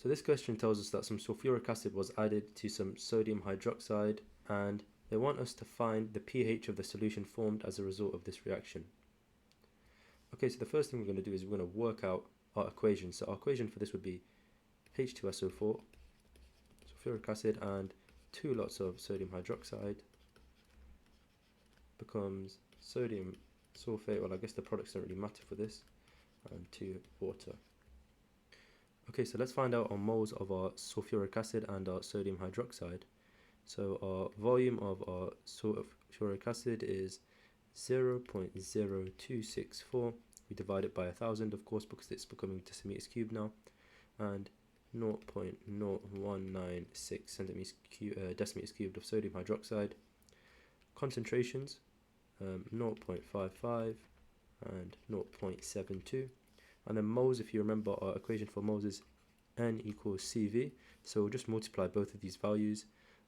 So this question tells us that some sulfuric acid was added to some sodium hydroxide, and they want us to find the pH of the solution formed as a result of this reaction. Okay, so the first thing we're going to do is we're going to work out our equation. So our equation for this would be H2SO4, sulfuric acid, and 2 lots of sodium hydroxide becomes sodium sulfate. Well, I guess the products don't really matter for this, and 2 water. Okay, so let's find out our moles of our sulfuric acid and our sodium hydroxide. So our volume of our sulfuric acid is 0.0264. We divide it by 1,000, of course, because it's becoming decimeters cubed now, and 0.0196 decimeters cubed of sodium hydroxide. Concentrations 0.55 and 0.72. And then moles, if you remember, our equation for moles is N equals CV. So we'll just multiply both of these values,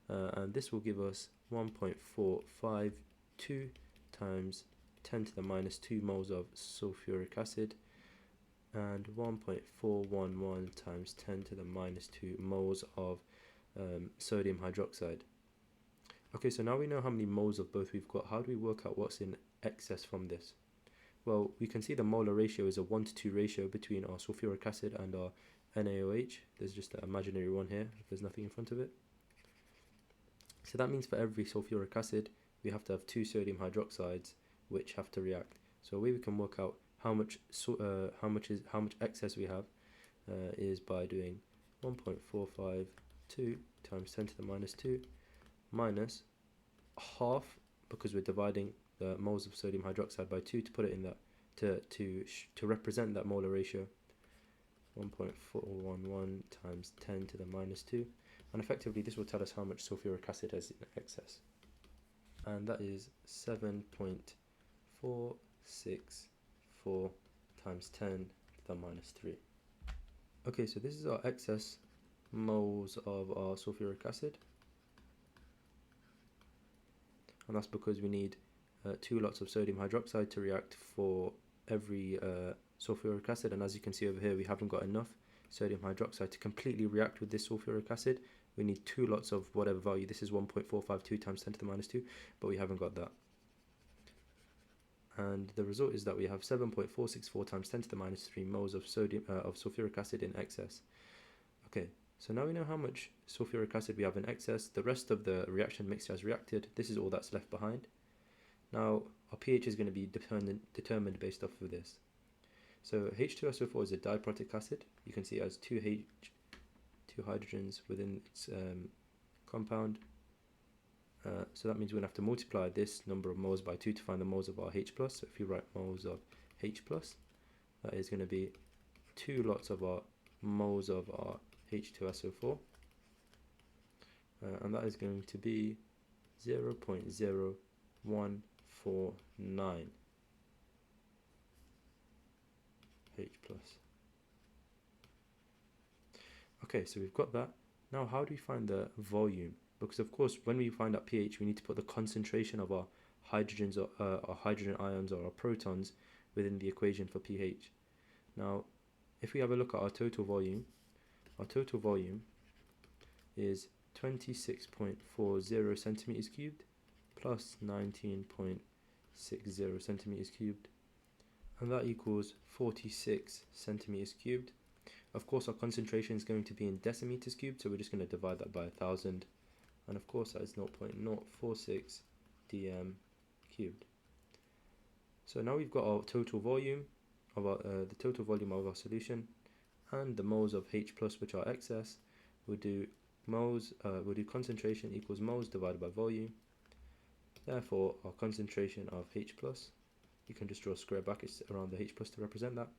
and this will give us 1.452 times 10 to the minus 2 moles of sulfuric acid, and 1.411 times 10 to the minus 2 moles of sodium hydroxide. Okay, so now we know how many moles of both we've got. How do we work out what's in excess from this? Well, we can see the molar ratio is a 1:2 ratio between our sulfuric acid and our NaOH. There's just an imaginary one here if there's nothing in front of it. So that means for every sulfuric acid we have to have 2 sodium hydroxides which have to react. So a way we can work out how much excess we have is by doing 1.452 times 10 to the minus 2 minus half, because we're dividing the moles of sodium hydroxide by 2 to put it in that to represent that molar ratio. 1.411 times 10 to the minus 2, and effectively this will tell us how much sulfuric acid has in excess, and that is 7.464 times 10 to the minus 3. Okay, so this is our excess moles of our sulfuric acid, and that's because we need 2 lots of sodium hydroxide to react for every sulfuric acid, and as you can see over here we haven't got enough sodium hydroxide to completely react with this sulfuric acid. We need 2 lots of whatever value. This is 1.452 times 10 to the minus 2, but we haven't got that, and the result is that we have 7.464 times 10 to the minus 3 moles of sulfuric acid in excess. Okay, so now we know how much sulfuric acid we have in excess. The rest of the reaction mixture has reacted. This is all that's left behind. Now our pH is going to be determined based off of this. So H2SO4 is a diprotic acid. You can see it has 2 hydrogens within its compound. So that means we're going to have to multiply this number of moles by 2 to find the moles of our H+. So if you write moles of H+, that is going to be 2 lots of our moles of our H2SO4, and that is going to be 0.0149 H+. Okay, so we've got that. Now how do we find the volume? Because of course when we find out pH we need to put the concentration of our hydrogens or our hydrogen ions or our protons within the equation for pH. Now if we have a look at our total volume is 26.40 centimeters cubed plus 19.60 centimeters cubed, and that equals 46 centimeters cubed. Of course our concentration is going to be in decimeters cubed, so we're just going to divide that by 1,000, and of course that is 0.046 dm cubed. So now we've got our total volume of our the total volume of our solution, and the moles of H+, which are excess. We'll do concentration equals moles divided by volume. Therefore our concentration of H+, you can just draw square brackets around the H+ to represent that,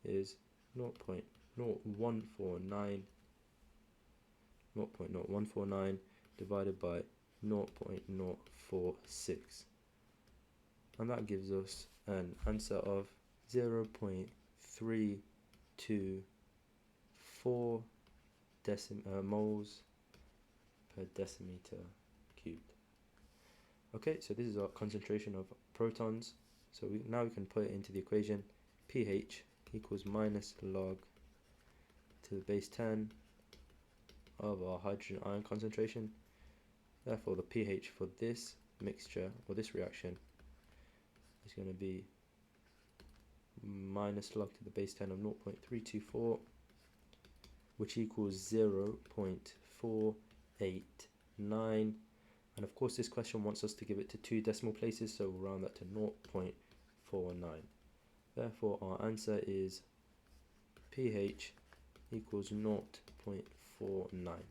is 0.0149 divided by 0.046, and that gives us an answer of 0.324 moles per decimeter cubed. Okay, so this is our concentration of protons. So now we can put it into the equation. pH equals minus log to the base 10 of our hydrogen ion concentration. Therefore the pH for this mixture or this reaction is going to be minus log to the base 10 of 0.324, which equals 0.489. And of course this question wants us to give it to 2 decimal places, so we'll round that to 0.49. Therefore our answer is pH equals 0.49.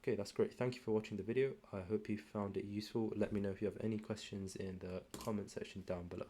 Okay, that's great. Thank you for watching the video. I hope you found it useful. Let me know if you have any questions in the comment section down below.